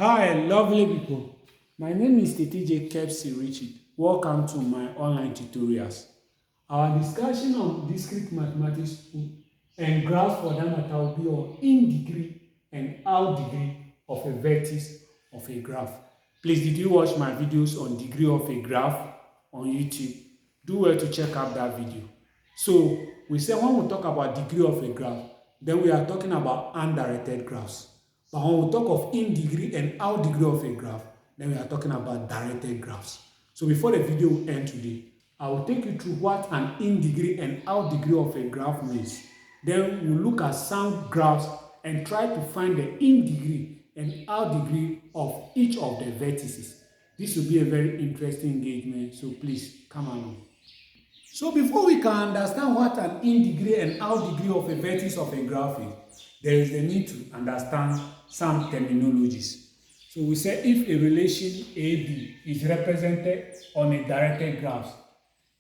Hi, lovely people. My name is TTJ Kepsi Richard. Welcome to my online tutorials. Our discussion on discrete mathematics and graphs for that matter will be on in-degree and out-degree of a vertex of a graph. Please, did you watch my videos on degree of a graph on YouTube? Do well to check out that video. So, we say when we talk about degree of a graph, then we are talking about undirected graphs. But when we talk of in-degree and out-degree of a graph, then we are talking about directed graphs. So before the video will end today, I will take you through what an in-degree and out-degree of a graph means. Then we'll look at some graphs and try to find the in-degree and out-degree of each of the vertices. This will be a very interesting engagement, so please come along. So before we can understand what an in-degree and out-degree of a vertex of a graph is, there is the need to understand some terminologies. So we say if a relation AB is represented on a directed graph,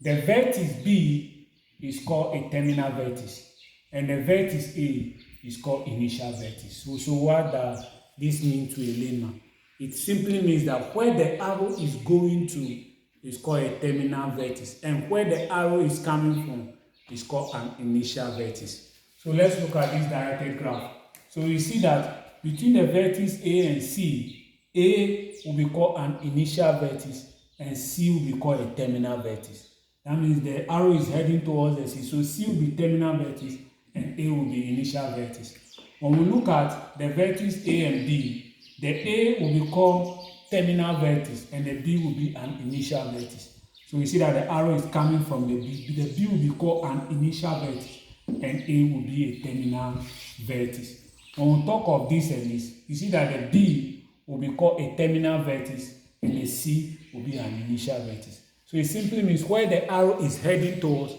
the vertex B is called a terminal vertex and the vertex A is called initial vertex. So what does this mean to a layman? It simply means that where the arrow is going to is called a terminal vertex, and where the arrow is coming from is called an initial vertex. So let's look at this directed graph. So you see that between the vertex A and C, A will be called an initial vertex and C will be called a terminal vertex. That means the arrow is heading towards the C. So C will be terminal vertex and A will be initial vertex. When we look at the vertex A and B, the A will be called terminal vertex and the B will be an initial vertex. So you see that the arrow is coming from the B. The B will be called an initial vertex and A will be a terminal vertex. When we talk of this and this, you see that the B will be called a terminal vertex and the C will be an initial vertex. So it simply means where the arrow is heading towards,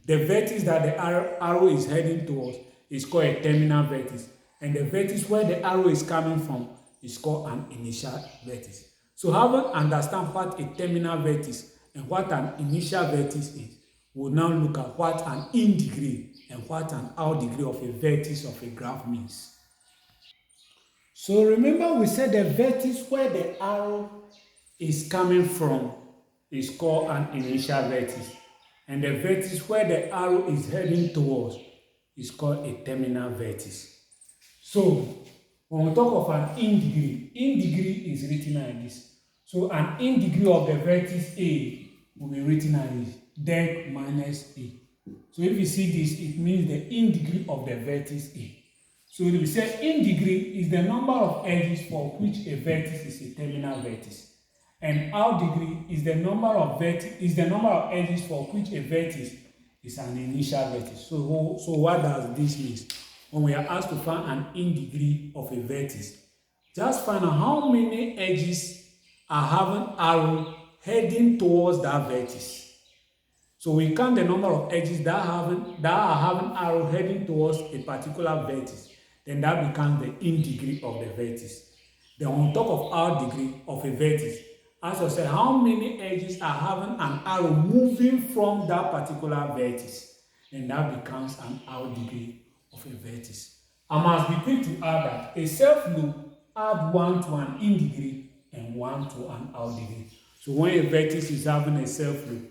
the vertex that the arrow is heading towards is called a terminal vertex, and the vertex where the arrow is coming from is called an initial vertex. So having understand what a terminal vertex and what an initial vertex is, we'll now look at what an in-degree and what an out-degree of a vertex of a graph means. So remember we said the vertex where the arrow is coming from is called an initial vertex, and the vertex where the arrow is heading towards is called a terminal vertex. So when we talk of an in-degree is written like this. So an in-degree of the vertex A will be written like this, deg minus A. So if you see this, it means the in-degree of the vertex A. So we say in-degree is the number of edges for which a vertex is a terminal vertex, and out-degree is the number of edges for which a vertex is an initial vertex. So what does this mean? When we are asked to find an in-degree of a vertex, just find out how many edges are having arrow heading towards that vertex. So we count the number of edges that are having arrow heading towards a particular vertex, then that becomes the in-degree of the vertex. Then on top of out-degree of a vertex, as I said, how many edges are having an arrow moving from that particular vertex, then that becomes an out-degree of a vertex. I must be quick to add that a self-loop add 1 to an in-degree and 1 to an out-degree. So when a vertex is having a self-loop,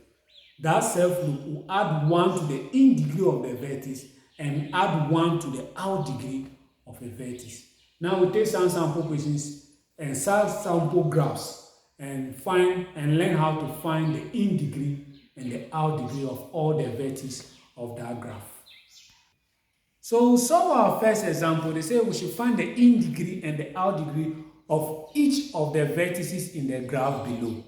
that self-loop will add 1 to the in-degree of the vertex and add 1 to the out-degree of a vertex. Now we take some sample questions and some sample graphs and learn how to find the in-degree and the out-degree of all the vertices of that graph. So some of our first example, they say we should find the in-degree and the out-degree of each of the vertices in the graph below.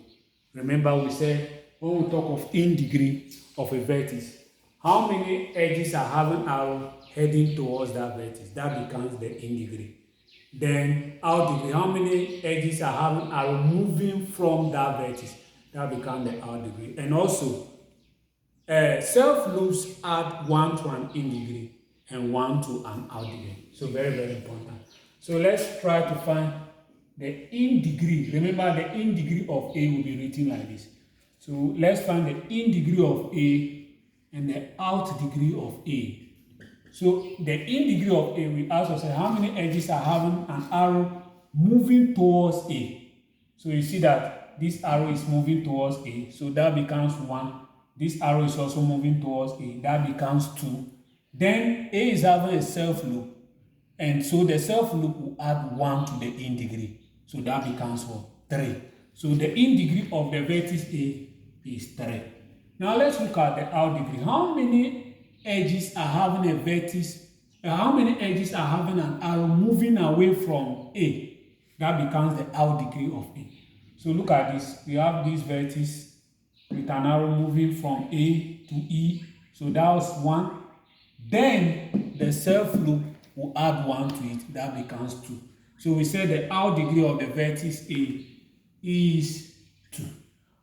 Remember we said when we talk of in-degree of a vertex, how many edges are having arrow heading towards that vertex? That becomes the in-degree. Then out-degree, how many edges are having arrow moving from that vertex? That becomes the out-degree. And also, self-loops add 1 to an in-degree and 1 to an out-degree. So very, very important. So let's try to find the in-degree. Remember the in-degree of A will be written like this. So let's find the in-degree of A and the out-degree of A. So the in-degree of A, we also say how many edges are having an arrow moving towards A. So you see that this arrow is moving towards A, so that becomes 1. This arrow is also moving towards A, that becomes 2. Then A is having a self loop, and so the self loop will add 1 to the in-degree. So that becomes what? 3. So the in-degree of the vertex A is 3. Now let's look at the out-degree. How many edges are having a vertex? How many edges are having an arrow moving away from A? That becomes the out-degree of A. So look at this. We have this vertex with an arrow moving from A to E. So that was 1. Then the self loop will add 1 to it. That becomes 2. So we say the out-degree of the vertex A is 2.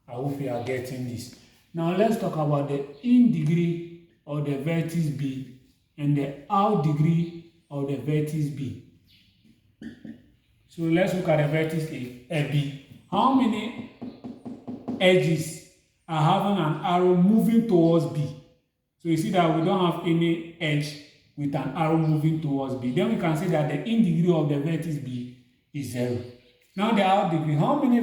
I hope you are getting this. Now let's talk about the in-degree of the vertex B and the out-degree of the vertex B. So let's look at the vertex B. How many edges are having an arrow moving towards B? So you see that we don't have any edge with an arrow moving towards B. Then we can say that the in-degree of the vertex B is 0. Now the out-degree, how many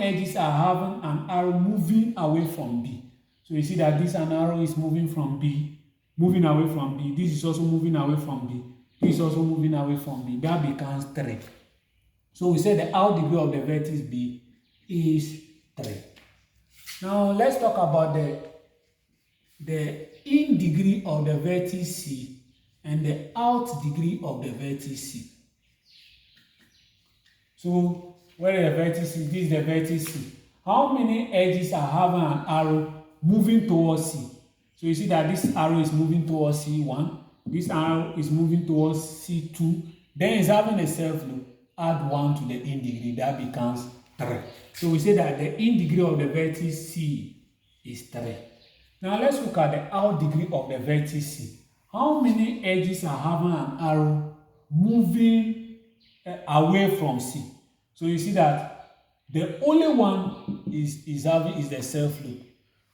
edges are having an arrow moving away from B? So you see that this an arrow is moving from B, moving away from B. This is also moving away from B. This is also moving away from B. That becomes 3. So we say the out-degree of the vertex B is 3. Now let's talk about the in-degree of the vertex C and the out-degree of the vertex C. So where is the vertex C? This is the vertex C. How many edges are having an arrow moving towards C? So you see that this arrow is moving towards C1. This arrow is moving towards C2. Then it's having a self loop. Add 1 to the in-degree. That becomes 3. So we say that the in-degree of the vertex C is 3. Now let's look at the out-degree of the vertex C. How many edges are having an arrow moving away from C? So you see that the only one is the self loop.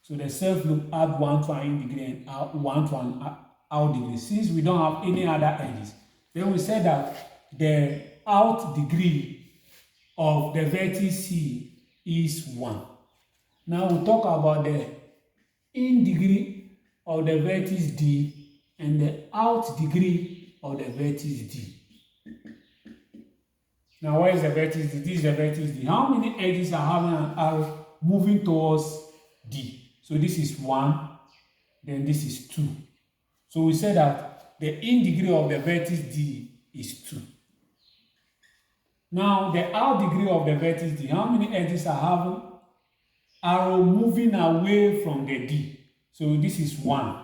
So the self loop add 1 to an in-degree and 1 to an out-degree. Since we don't have any other edges, then we say that the out-degree of the vertex C is 1. Now we'll talk about the in-degree of the vertex D and the out-degree of the vertex D. Now where is the vertex D? This is the vertex D. How many edges are having an arrow moving towards D? So this is 1, then this is 2. So we say that the in-degree of the vertex D is 2. Now the out-degree of the vertex D, how many edges are having arrow moving away from the D? So this is 1,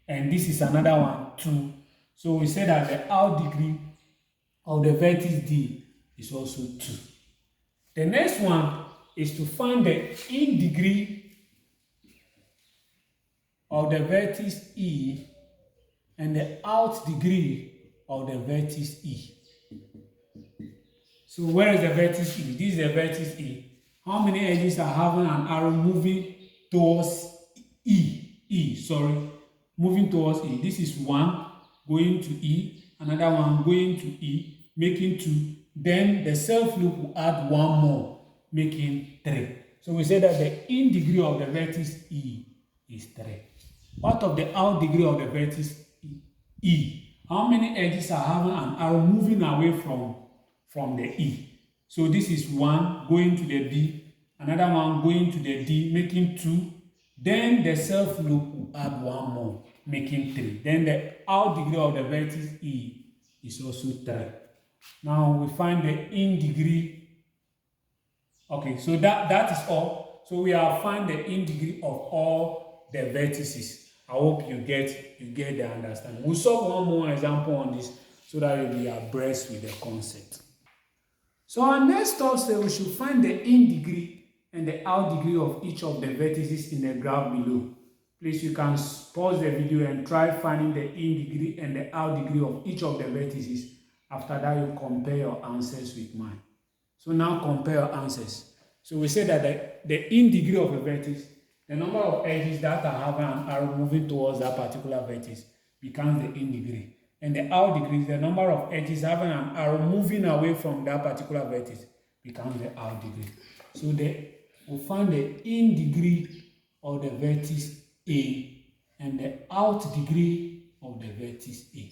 and this is another one, 2. So we say that the out-degree of the vertex D is also 2. The next one is to find the in-degree of the vertex E and the out-degree of the vertex E. So where is the vertex E? This is the vertex E. How many edges are having an arrow moving towards moving towards E? This is 1 going to E, another one going to E, making 2. Then the self loop will add 1 more, making 3. So we say that the in-degree of the vertex E is 3. What of the out-degree of the vertex E? How many edges are having an arrow moving away from the E? So this is 1 going to the B, another one going to the D, making 2. Then the self loop will add 1 more, making 3. Then the out-degree of the vertex E is also 3. Now we find the in-degree. Okay, so that is all. So we have found the in-degree of all the vertices. I hope you get the understanding. We'll solve one more example on this so that you'll be abreast with the concept. So our next thought say we should find the in-degree and the out-degree of each of the vertices in the graph below. Please, you can pause the video and try finding the in-degree and the out-degree of each of the vertices. After that, you compare your answers with mine. So now compare your answers. So we say that the in-degree of a vertex, the number of edges that are having an arrow moving towards that particular vertex, becomes the in-degree. and the out degree, the number of edges having an arrow moving away from that particular vertex, becomes the out degree. So we'll find the in degree of the vertex A and the out degree of the vertex A.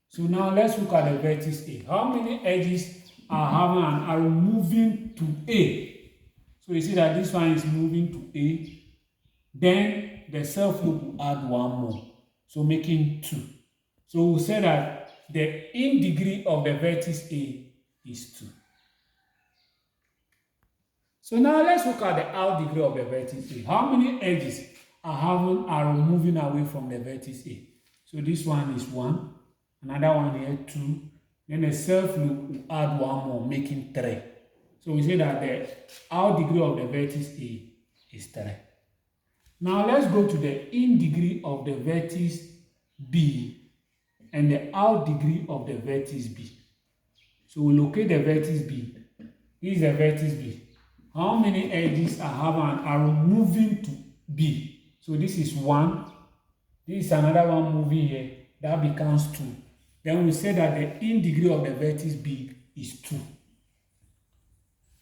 So now let's look at the vertex A. How many edges are having an arrow moving to A? So you see that this one is moving to A. Then the self loop will add one more, so making 2. So we'll say that the in degree of the vertex A is 2. So now let's look at the out degree of the vertex A. How many edges are having arrow moving away from the vertex A? So this one is 1, another one here 2, then the self loop will add one more, making 3. So we say that the out degree of the vertex A is 3. Now let's go to the in degree of the vertex B and the out degree of the vertex B. So we locate the vertex B. This is the vertex B. How many edges are having an arrow moving to B? So this is 1. This is another one moving here. That becomes 2. Then we say that the in degree of the vertex B is 2.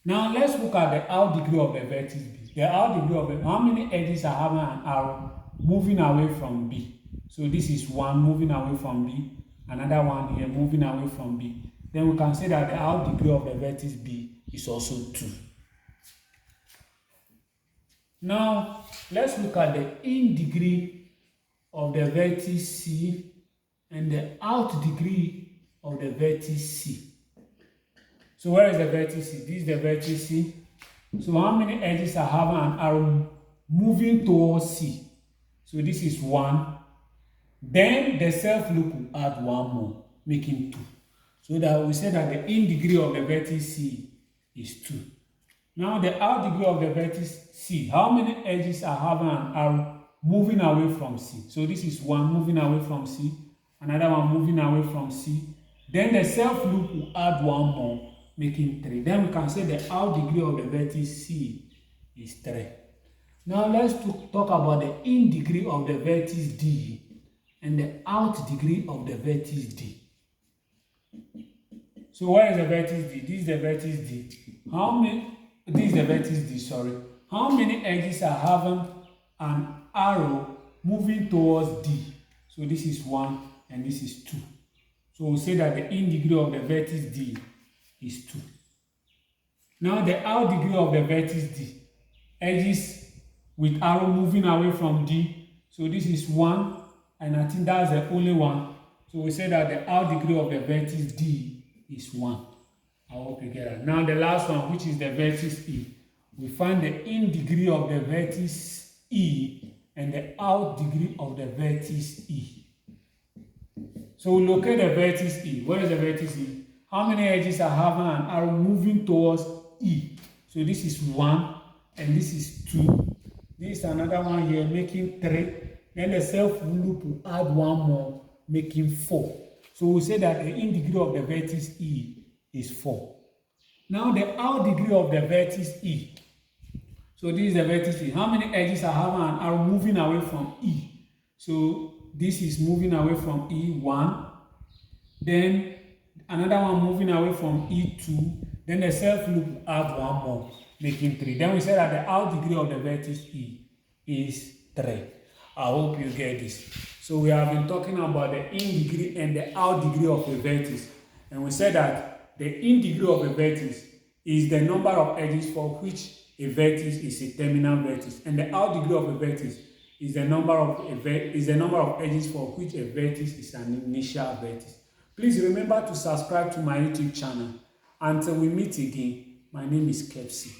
Now let's look at the out degree of the vertex B. The out degree of the, how many edges are having an arrow moving away from B? So this is 1 moving away from B, another one here moving away from B. Then we can say that the out degree of the vertex B is also 2. Now let's look at the in degree of the vertex C and the out degree of the vertex C. So where is the vertex C? This is the vertex C. So how many edges are having an arrow moving towards C? So this is 1. Then the self loop will add one more, making 2. So that we say that the in degree of the vertex C is 2. Now the out degree of the vertex C, how many edges are having an arrow moving away from C? So this is 1 moving away from C, another one moving away from C. Then the self loop will add one more, making 3. Then we can say the out degree of the vertex C is 3. Now let's talk about the in degree of the vertex D and the out degree of the vertex D. So where is the vertex D? This is the vertex D. This is the vertex D, sorry. How many edges are having an arrow moving towards D? So this is 1 and this is 2. So we'll say that the in degree of the vertex D is 2. Now the out degree of the vertex D, edges with arrow moving away from D. So this is 1, and I think that's the only one. So we say that the out degree of the vertex D is 1. I hope you get that. Now the last one, which is the vertex E. We find the in degree of the vertex E and the out degree of the vertex E. So we locate the vertex E. Where is the vertex E? How many edges are having an arrow moving towards E? So this is 1 and this is 2. This is another one here, making 3. Then the self loop will add one more, making 4. So we say that the in degree of the vertex E is 4. Now the out degree of the vertex E. So this is the vertex E. How many edges are having an arrow moving away from E? So this is moving away from E, 1. Then another one moving away from E2. Then the self loop will add one more, making 3. Then we say that the out degree of the vertex E is 3. I hope you get this. So we have been talking about the in degree and the out degree of a vertex. And we said that the in degree of a vertex is the number of edges for which a vertex is a terminal vertex. And the out degree of a vertex is the number of edges for which a vertex is an initial vertex. Please remember to subscribe to my YouTube channel. Until we meet again, my name is Kepsi.